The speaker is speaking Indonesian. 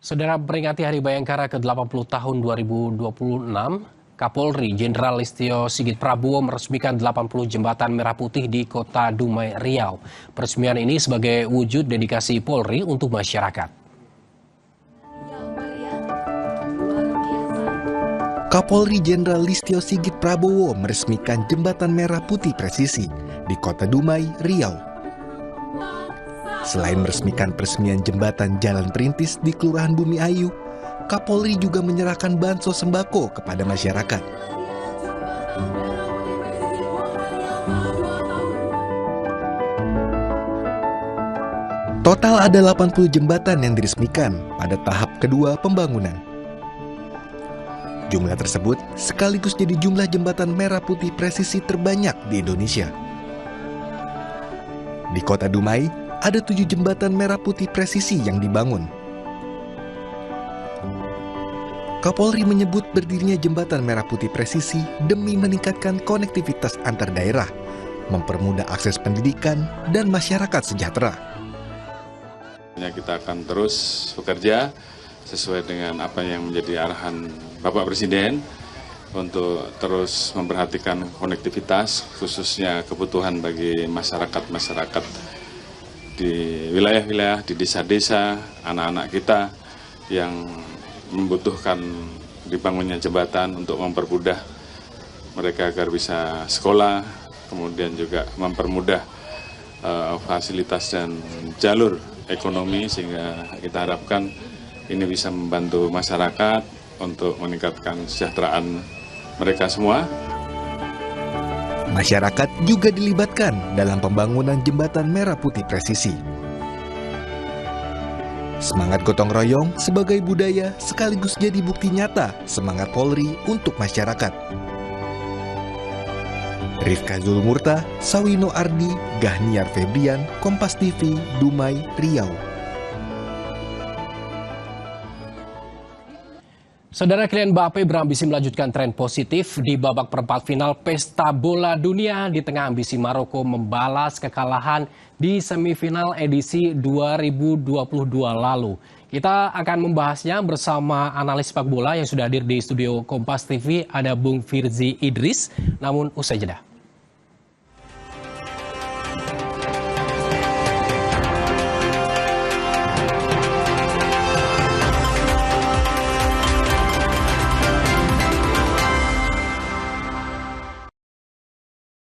Saudara, memperingati Hari Bayangkara ke-80 tahun 2026, Kapolri Jenderal Listio Sigit Prabowo meresmikan 80 jembatan merah putih di Kota Dumai, Riau. Peresmian ini sebagai wujud dedikasi Polri untuk masyarakat. Kapolri Jenderal Listio Sigit Prabowo meresmikan jembatan merah putih presisi di Kota Dumai, Riau. Selain meresmikan peresmian jembatan Jalan Perintis di Kelurahan Bumi Ayu, Kapolri juga menyerahkan bansos sembako kepada masyarakat. Total ada 80 jembatan yang diresmikan pada tahap kedua pembangunan. Jumlah tersebut sekaligus jadi jumlah jembatan merah putih presisi terbanyak di Indonesia. Di Kota Dumai, ada 7 jembatan merah putih presisi yang dibangun. Kapolri menyebut berdirinya jembatan merah putih presisi demi meningkatkan konektivitas antar daerah, mempermudah akses pendidikan, dan masyarakat sejahtera. Kita akan terus bekerja sesuai dengan apa yang menjadi arahan Bapak Presiden untuk terus memperhatikan konektivitas, khususnya kebutuhan bagi masyarakat di wilayah-wilayah, di desa-desa, anak-anak kita yang membutuhkan dibangunnya jembatan untuk mempermudah mereka agar bisa sekolah, kemudian juga mempermudah fasilitas dan jalur ekonomi, sehingga kita harapkan ini bisa membantu masyarakat untuk meningkatkan kesejahteraan mereka semua. Masyarakat juga dilibatkan dalam pembangunan jembatan merah putih presisi. Semangat gotong royong sebagai budaya sekaligus jadi bukti nyata semangat Polri untuk masyarakat. Rifka Zulmurta, Sawino Ardi, Gahniar Febrian, Kompas TV, Dumai, Riau. Saudara, Kylian Mbappe berambisi melanjutkan tren positif di babak perempat final Pesta Bola Dunia di tengah ambisi Maroko membalas kekalahan di semifinal edisi 2022 lalu. Kita akan membahasnya bersama analis sepak bola yang sudah hadir di studio Kompas TV, ada Bung Firzi Idris, namun usai jeda.